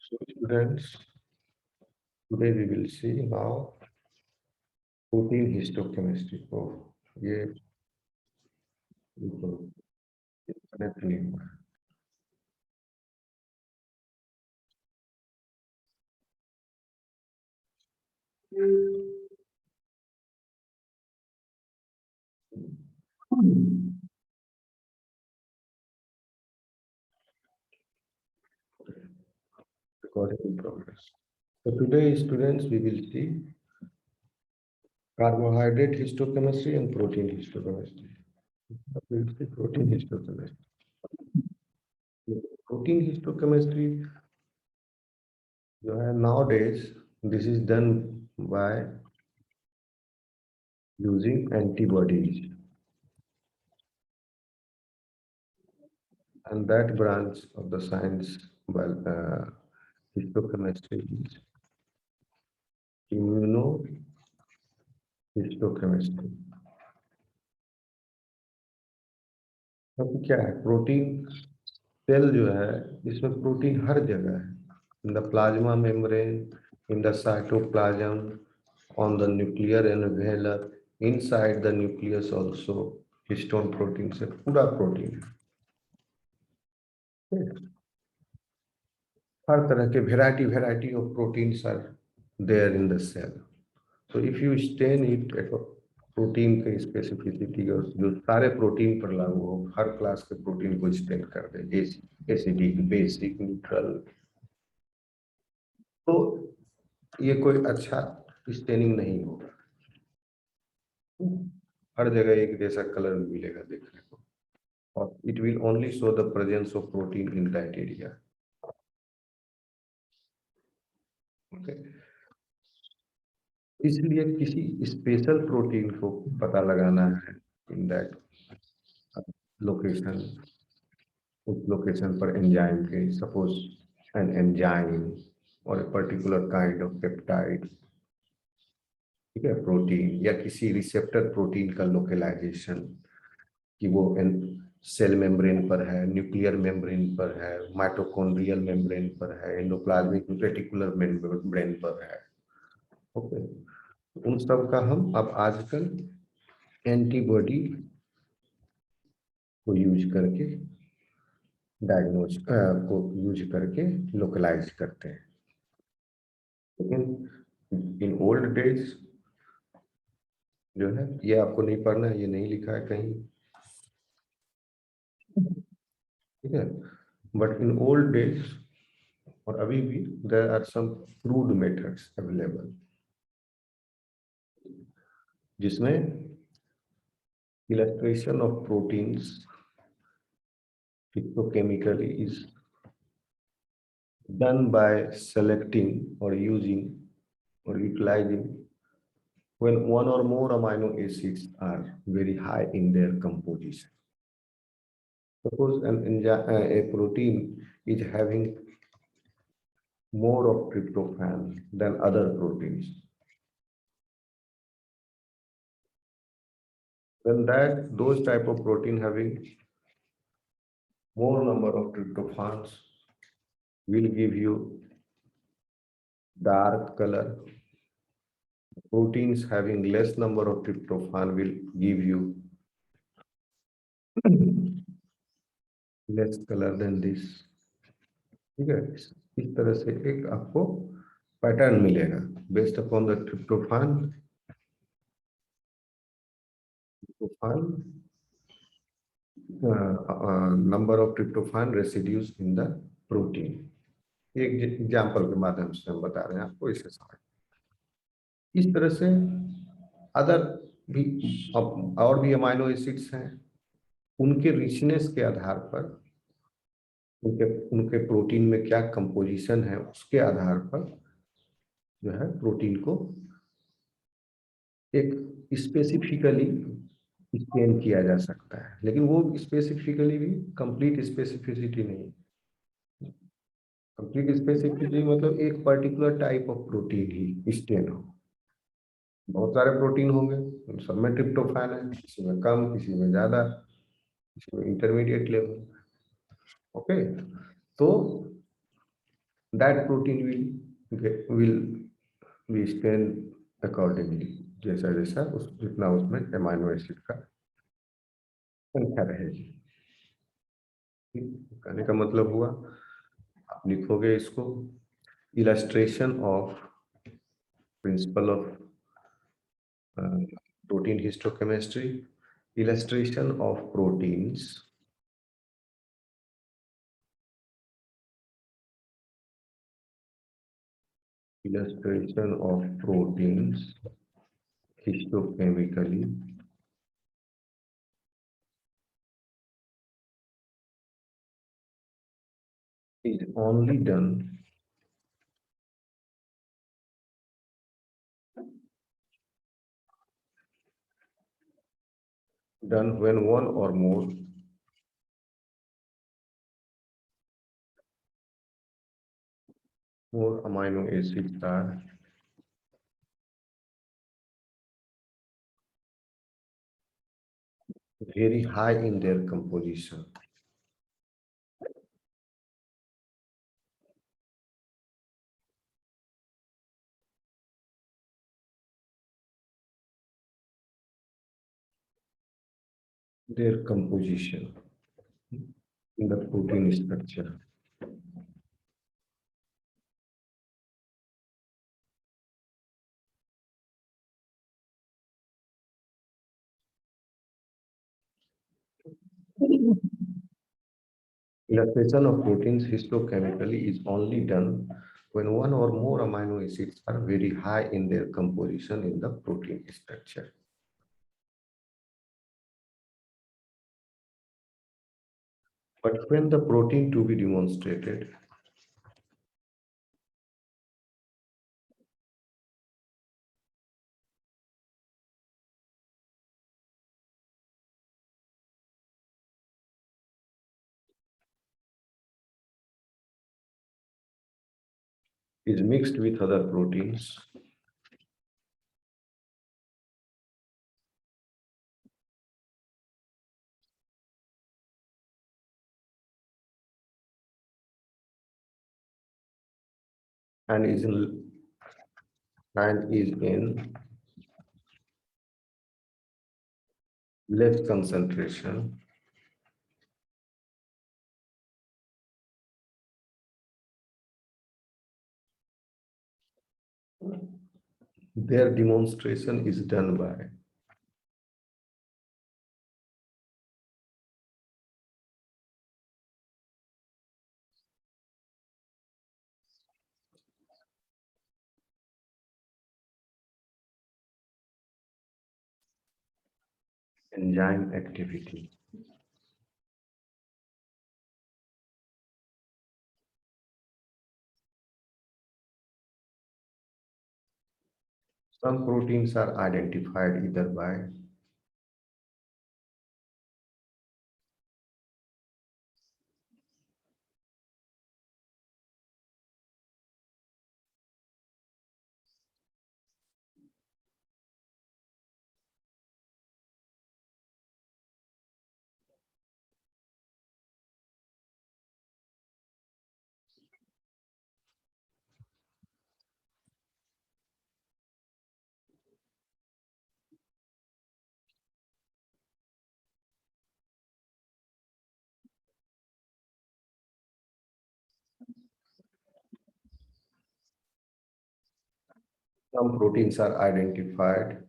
So students, today we will see now protein histochemistry. तो ये गणित नहीं हुआ। Recording in progress. So today, students, we will see carbohydrate histochemistry and protein histochemistry. We will see protein histochemistry. Protein histochemistry, nowadays, this is done by using antibodies, and that branch of the science, well, histochemistry is immunohistochemistry. अब क्या है, protein cell जो है, इसमें protein हर जगह है, in the plasma membrane, in the cytoplasm, on the nuclear envelope, inside the nucleus also histone protein से पूरा प्रोटीन है। हर तरह के variety of proteins are there in the cell. So if you stain it protein के specificity और जो सारे प्रोटीन पर लागू हो, हर क्लास के प्रोटीन को स्टेन कर दे, एसिडिक, बेसिक, न्यूट्रल, तो ये कोई अच्छा स्टेनिंग नहीं होगा। हर जगह एक जैसा कलर मिलेगा देखने को, और it will only show the presence of protein in that area. Okay, इसलिए किसी स्पेशल प्रोटीन को पता लगाना है इन दैट लोकेशन, उस लोकेशन पर एंजाइम के, सपोज एन एंजाइम और a particular kind of peptide, ठीक है, प्रोटीन या किसी रिसेप्टर प्रोटीन का लोकेलाइजेशन, कि वो सेल मेम्ब्रेन पर है, न्यूक्लियर मेम्ब्रेन पर है, माइटोकॉन्ड्रियल मेम्ब्रेन पर है, एंडोप्लाज्मिक रेटिकुलर मेम्ब्रेन पर है। ओके, उन सब का हम अब आजकल एंटीबॉडी को यूज करके डायग्नोज को यूज करके लोकलाइज करते हैं। लेकिन इन ओल्ड डेज जो है, ये आपको नहीं पढ़ना है, ये नहीं लिखा है कहीं, ठीक है, बट इन ओल्ड डेज और अभी भी there are some crude methods available, जिसमें illustration of proteins phytochemically is done by selecting or using or utilizing when one or more amino acids are very high in their composition. Suppose a protein is having more of tryptophan than other proteins, then those type of protein having more number of tryptophans will give you dark color. Proteins having less number of tryptophan will give you less color than this, ठीक है। इस तरह से एक आपको pattern मिलेगा based upon the tryptophan number of tryptophan residues in the protein। एक example के माध्यम से हम बता रहे हैं आपको, इसे समझ। इस तरह से अदर भी और भी अमाइनो एसिड्स हैं, उनके रिचनेस के आधार पर, उनके प्रोटीन में क्या कंपोजिशन है, उसके आधार पर जो है प्रोटीन को एक स्पेसिफिकली स्टेन किया जा सकता है। लेकिन वो स्पेसिफिकली भी कंप्लीट स्पेसिफिसिटी नहीं। कंप्लीट स्पेसिफिसिटी मतलब एक पर्टिकुलर टाइप ऑफ प्रोटीन ही स्टेन हो। बहुत सारे प्रोटीन होंगे, उन सब में ट्रिप्टोफैन है, किसी में कम, किसी में ज्यादा, किसी में इंटरमीडिएट लेवल। ओके, तो that protein will be stained accordingly, जैसा जैसा उस जितना उसमें अमाइनो एसिड का संख्या रहेगी। कहने का मतलब हुआ, आप लिखोगे इसको, illustration of principle of protein histochemistry, illustration of proteins, illustration of proteins histochemically is only done when one or more amino acids are very high in their composition. Their composition in the protein structure. Illustration of proteins histochemically is only done when one or more amino acids are very high in their composition in the protein structure. But when the protein to be demonstrated is mixed with other proteins, and is in less concentration, their demonstration is done by enzyme activity. Some proteins are identified either by some proteins are identified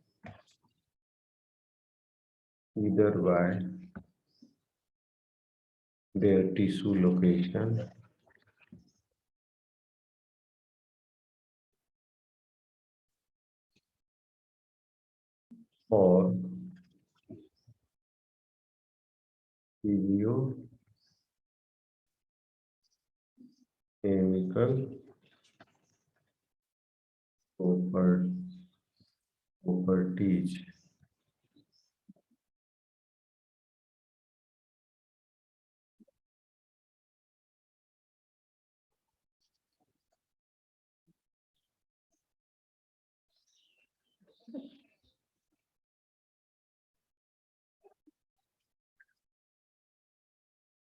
either by their tissue location or physiochemical properties.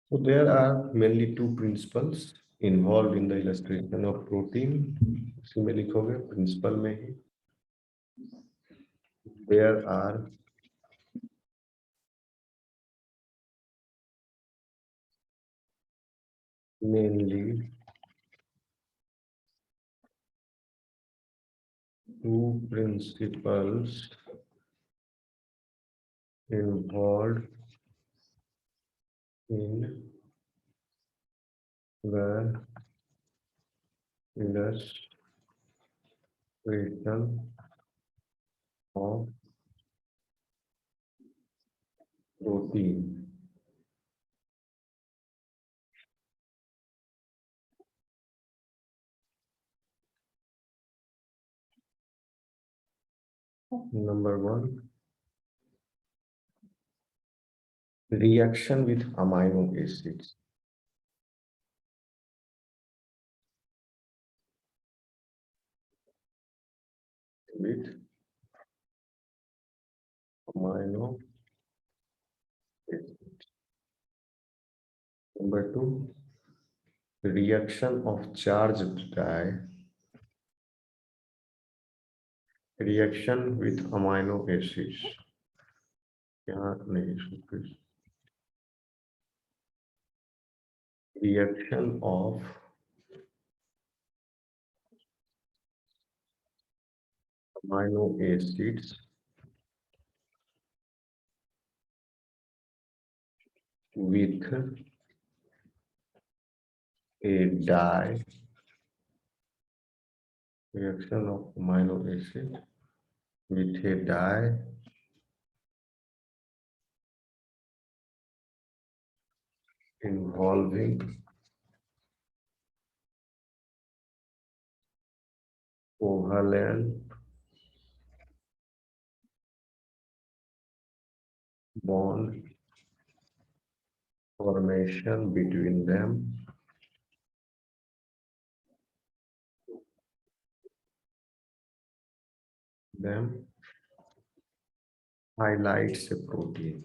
So there are mainly two principles. involved in the illustration of protein, उसी में लिखोगे principal में ही there are mainly two principles involved in the illustration of protein. Number one, reaction with amino acids. With amino acids. Number two, reaction of charged dye. Reaction with amino acids. यहाँ नहीं, reaction of amino acids with a dye. Reaction of amino acid with a dye involving covalent bond formation between them. Highlights a protein.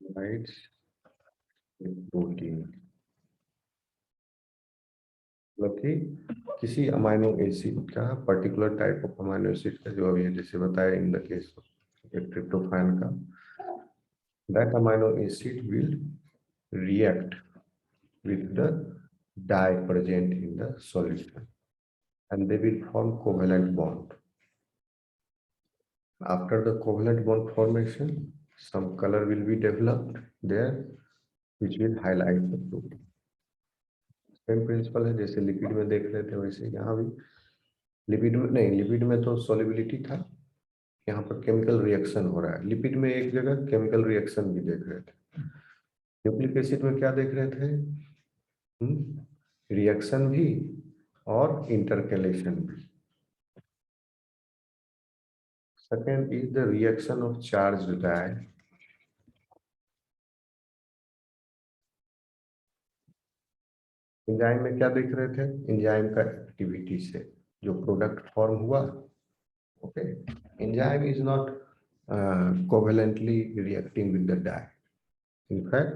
Highlights a protein. मतलब कि किसी amino acid का particular type of amino acid का जो अभी है जैसे बताया in the case of tryptophan का, that amino acid will react with the dye present in the solution and they will form covalent bond. After the covalent bond formation, some color will be developed there which will highlight the protein. Same principle है जैसे lipid में देख रहे थे वैसे यहाँ भी lipid में नहीं, लिपिड में तो सॉल्युबिलिटी था, यहाँ पर केमिकल रिएक्शन हो रहा है। लिपिड में एक जगह केमिकल रिएक्शन भी देख रहे थे, न्यूक्लिक एसिड में क्या देख रहे थे? रिएक्शन भी और इंटरकेलेशन भी। Second is the reaction of charged dye. Enzyme में क्या देख रहे थे? एंजाइम का एक्टिविटी से जो प्रोडक्ट फॉर्म हुआ। Okay, enzyme is not covalently reacting with the dye. In fact,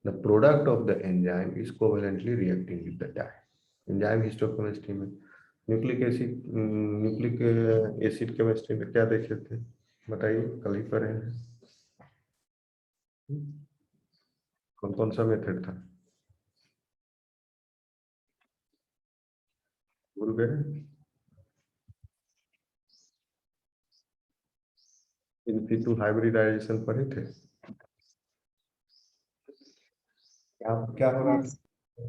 the product of the enzyme is covalently reacting with the dye. Enzyme histochemistry में न्यूक्लिक एसिड केमिस्ट्री में क्या देखे थे बताइए, कल ही पढ़े हैं। कौन कौन सा मेथड था भूल गए? इन सिटू हाइब्रिडाइजेशन पढ़े थे? क्या हो रहा है?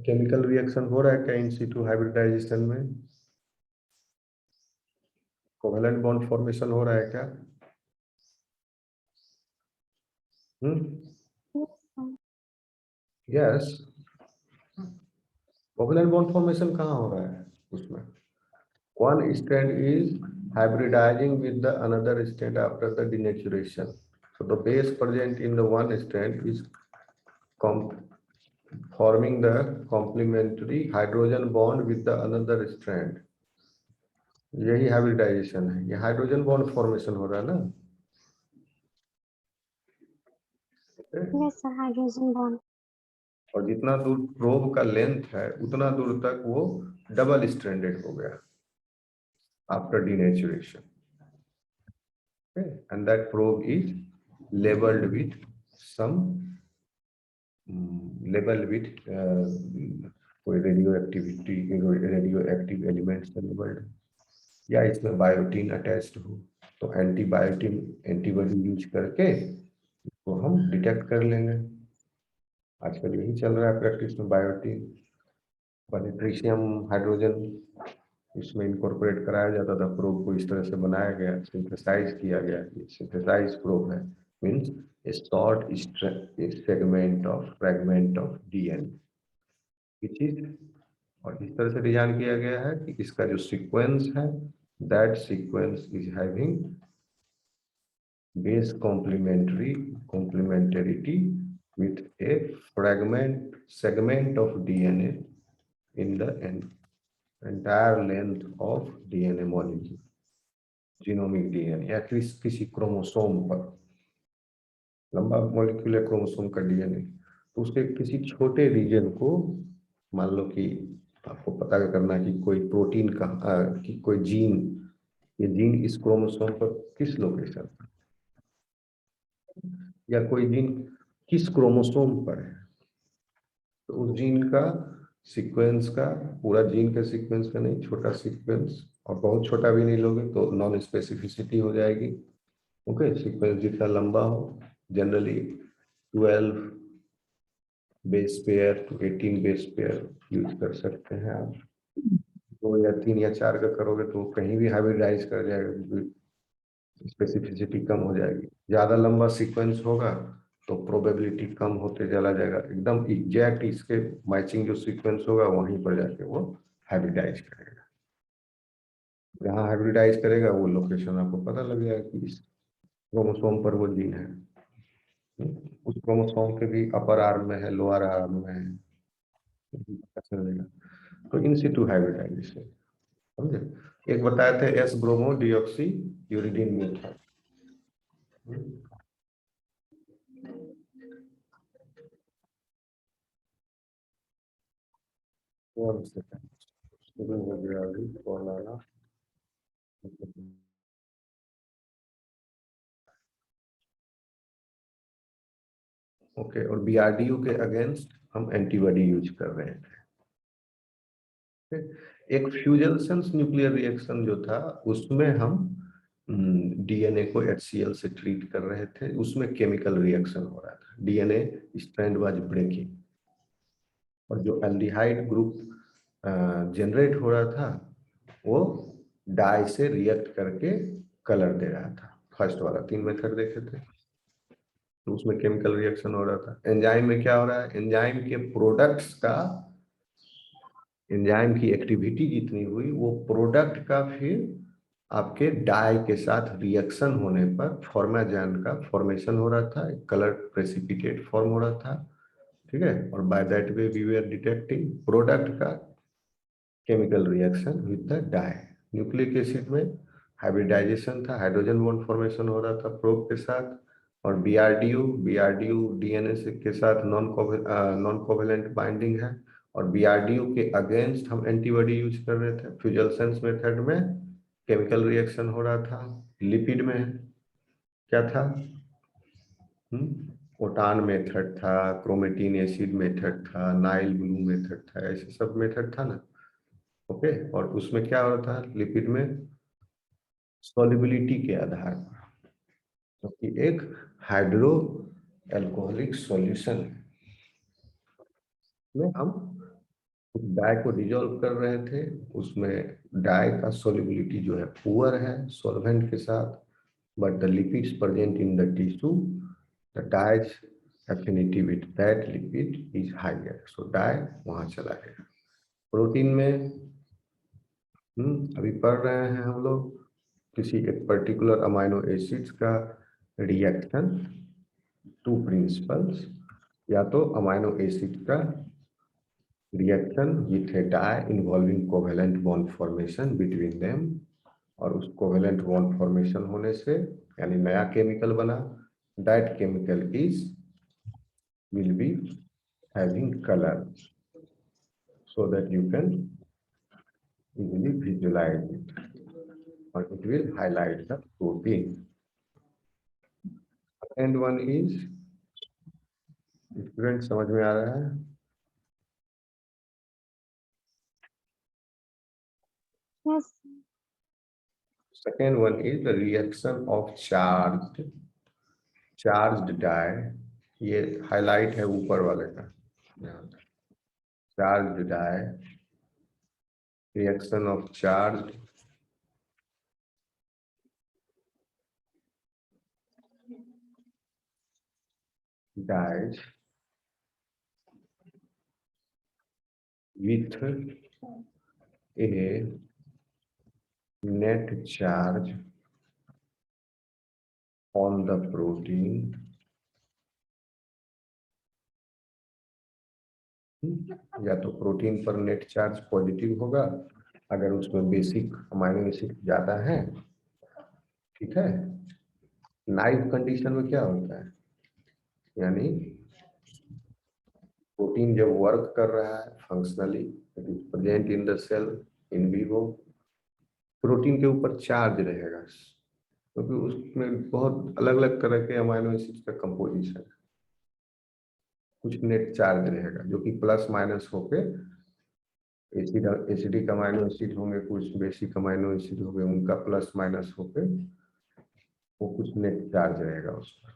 केमिकल रिएक्शन हो रहा है क्या इन सिटू हाइब्रिडाइजेशन में? कोवेलेंट बॉन्ड फॉर्मेशन हो रहा है क्या? यस, कोवेलेंट बॉन्ड फॉर्मेशन कहाँ हो रहा है उसमें? One strand is hybridizing with the another strand after the denaturation. So the base present in the one strand is forming the complementary hydrogen bond with the another strand. यही hybridisation है, ये hydrogen bond formation हो रहा है ना। Yes, sir, hydrogen bond. और जितना दूर प्रोब का लेंथ है उतना दूर तक वो डबल स्ट्रैंडेड हो गया after denaturation, and that probe is labelled with some label with कोई रेडियो एक्टिव एलिमेंट्स से लेबल्ड, या इसमें बायोटीन अटैच्ड हो तो एंटीबायोटिन एंटीबॉडी यूज करके तो हम डिटेक्ट कर लेंगे। आजकल यही चल रहा है प्रैक्टिस में, बायोटीन ट्रीशियम हाइड्रोजन इसमें इनकॉर्पोरेट कराया जाता था। प्रोब को इस तरह से बनाया गया, सिंथेसाइज किया गया, सिंथेसाइज प्रोब है, means a short segment of fragment of DNA which is, और इस तरह से डिजाइन किया गया है कि इसका जो सीक्वेंस है that sequence is having base complementarity with a segment of DNA in the entire length of DNA molecule, genomic DNA या किसी क्रोमोसोम पर लंबा मॉलिक्यूल है क्रोमोसोम का डीएनए, तो उसके किसी छोटे रीजन को, मान लो कि आपको पता करना कि कोई प्रोटीन का कि कोई जीन, ये जीन इस क्रोमोसोम पर किस लोकेशन पर, या कोई जीन किस क्रोमोसोम पर है, तो उस जीन का सीक्वेंस का, पूरा जीन का सीक्वेंस का नहीं, छोटा सीक्वेंस, और बहुत छोटा भी नहीं लोगे तो नॉन स्पेसिफिसिटी हो जाएगी। ओके, सीक्वेंस जितना लंबा हो, generally 12 base pair to 18 base pair use कर सकते हैं आप। 2 या 3 या 4 का करोगे तो कहीं भी हाइब्रिडाइज कर जाएगा, स्पेसिफिसिटी कम हो जाएगी। ज्यादा लंबा सीक्वेंस होगा तो प्रोबेबिलिटी कम होते चला जाएगा, एकदम एग्जैक्ट इसके मैचिंग जो सीक्वेंस होगा वहीं पर जाके वो हाइब्रिडाइज करेगा। जहाँ हाइब्रिडाइज करेगा वो लोकेशन आपको पता लग जाएगा कि इस क्रोमोसोम पर वो जीन है। उस क्रोमोसोम के भी अपर आर्म में है, लोअर आर्म में है, पता चलेगा। तो इन सिटू हाइब्रिडाइजेशन, समझे। एक बताए थे S bromo deoxy uridine method. One second. शुरू हो गया अभी कॉल आना। ओके, और बीआरडीयू के अगेंस्ट हम एंटीबॉडी यूज कर रहे थे। एक फ्यूजन न्यूक्लियर रिएक्शन जो था उसमें हम डीएनए को HCl से ट्रीट कर रहे थे, उसमें केमिकल रिएक्शन हो रहा था, डीएनए स्ट्रैंड वाज ब्रेकिंग, और जो एल्डिहाइड ग्रुप जनरेट हो रहा था वो डाई से रिएक्ट करके कलर दे रहा था। फर्स्ट वाला 3 मेथड देखे थे, तो उसमें केमिकल रिएक्शन हो रहा था। एंजाइम में क्या हो रहा है, एंजाइम के प्रोडक्ट्स का, एंजाइम की एक्टिविटी जितनी हुई वो प्रोडक्ट का फिर आपके डाई के साथ रिएक्शन होने पर फॉर्माजैन का फॉर्मेशन हो रहा था, कलर प्रेसिपिटेट फॉर्म हो रहा था, ठीक है। और by that way we were detecting product का chemical reaction with the dye. Nucleic acid में हाइब्रिडाइजेशन था, हाइड्रोजन बॉन्ड फॉर्मेशन हो रहा था प्रोब के साथ, और बीआरडीयू डीएनए के साथ नॉन कोवेलेंट बाइंडिंग है, और बीआरडीयू के अगेंस्ट हम एंटीबॉडी यूज कर रहे थे। फ्यूजन मेथड में केमिकल रिएक्शन हो रहा था। लिपिड में क्या था, ओटान मेथड था, क्रोमेटिन एसिड मेथड था, नाइल ब्लू मेथड था, ऐसे सब मेथड था ना। ओके, और उसमें क्या हो रहा था लिपिड में, सॉल्युबिलिटी के आधार पर, क्योंकि तो एक हाइड्रो एल्कोहलिक सॉल्यूशन है, में हम उस डाई को डिजोल्व कर रहे थे, उसमें डाई का सॉल्युबिलिटी जो है पुअर है सॉल्वेंट के साथ, but the lipids present in the tissue, the dyes affinity with that lipid is higher, so dye वहां चला गया। प्रोटीन में अभी पढ़ रहे हैं हम लोग किसी एक पर्टिकुलर अमाइनो एसिड्स का रिएक्शन, 2 प्रिंसिपल्स, या तो अमाइनो एसिड का reaction with a dye involving covalent bond formation between them, और उस कोवेलेंट बॉन्ड फॉर्मेशन होने से यानी नया केमिकल बना, that chemical is will be having color so that you can easily visualize it, or it will highlight the protein. And one is, student समझ में आ रहा है? Yes. Second one is the reaction of charged dye. ये highlight है ऊपर वाले का, charge dye, reaction of charged dyes with a net charge on the protein या तो प्रोटीन पर नेट चार्ज पॉजिटिव होगा अगर उसमें बेसिक अमाइनो एसिड ज्यादा है, ठीक है। नाइव कंडीशन में क्या होता है, यानी प्रोटीन जब वर्क कर रहा है functionally, it is present in the cell in vivo, protein के ऊपर चार्ज रहेगा क्योंकि उसमें बहुत अलग अलग तरह के अमाइनो एसिड का कंपोजिशन है। कुछ नेट चार्ज रहेगा जो कि प्लस माइनस होके एसिडिक अमाइनो एसिड होंगे, कुछ बेसिक अमाइनो एसिड होंगे, उनका प्लस माइनस होके वो कुछ नेट चार्ज रहेगा उस पर।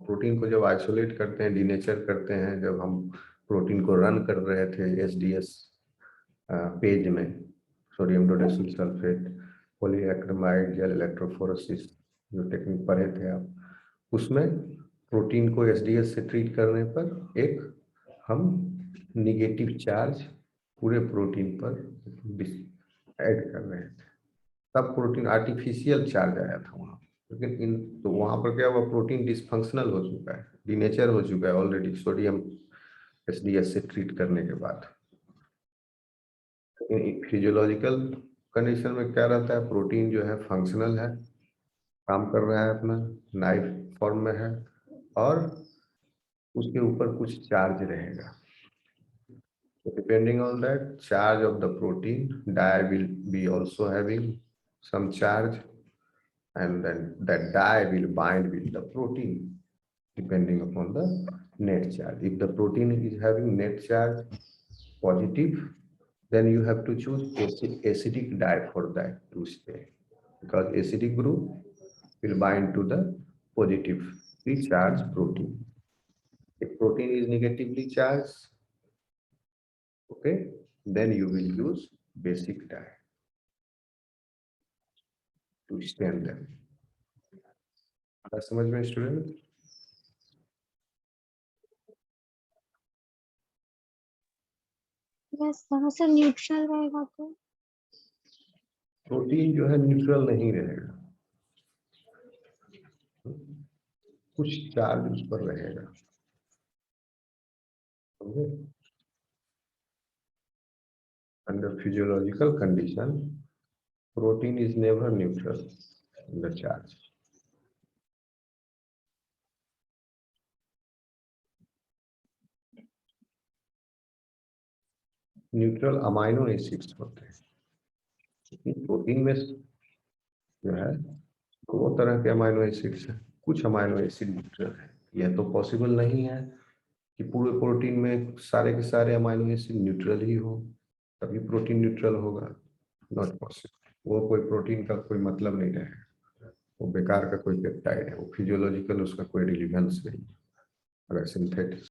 प्रोटीन को जब आइसोलेट करते हैं, डीनेचर करते हैं, जब हम प्रोटीन को रन कर रहे थे एसडीएस पेज में, sodium dodecyl sulphate polyacrylamide gel electrophoresis जो टेक्निक पढ़े थे आप, उसमें प्रोटीन को एसडीएस से ट्रीट करने पर एक हम निगेटिव चार्ज पूरे प्रोटीन पर ऐड कर रहे थे, तब प्रोटीन आर्टिफिशियल चार्ज आया था वहाँ। लेकिन इन तो वहाँ पर क्या हुआ, प्रोटीन डिसफंक्शनल हो चुका है, डीनेचर हो चुका है ऑलरेडी सोडियम एसडीएस से ट्रीट करने के बाद। फिजियोलॉजिकल कंडीशन में क्या रहता है, प्रोटीन जो है फंक्शनल है, काम कर रहा है, अपना नाइफ फॉर्म में है, और उसके ऊपर कुछ चार्ज रहेगा। So depending on that charge of the protein, dye will be also having some charge, and then that dye will bind with the protein depending upon the net charge. If the protein is having net charge positive, then you have to choose acidic dye for that to stay, because acidic group will bind to the positively charged protein. If protein is negatively charged, okay, then you will use basic dye to stand them. समझ में student? Yes, sir neutral रहेगा तो protein जो है neutral नहीं रहेगा, कुछ charge उस पर रहेगा, समझे? Under physiological condition, protein is never neutral in the charge. Neutral amino acids होते हैं प्रोटीन में, जो है दो तरह के अमाइनो एसिड्स हैं, कुछ अमाइनो एसिड न्यूट्रल है। यह तो पॉसिबल नहीं है कि पूरे प्रोटीन में सारे के सारे अमाइनो एसिड न्यूट्रल ही हो तभी प्रोटीन न्यूट्रल होगा, नॉट पॉसिबल। वो कोई प्रोटीन का कोई मतलब नहीं रहेगा, वो बेकार का कोई पेप्टाइड है, वो फिजियोलॉजिकल उसका कोई रिलेवेंस नहीं है अगर सिंथेटिक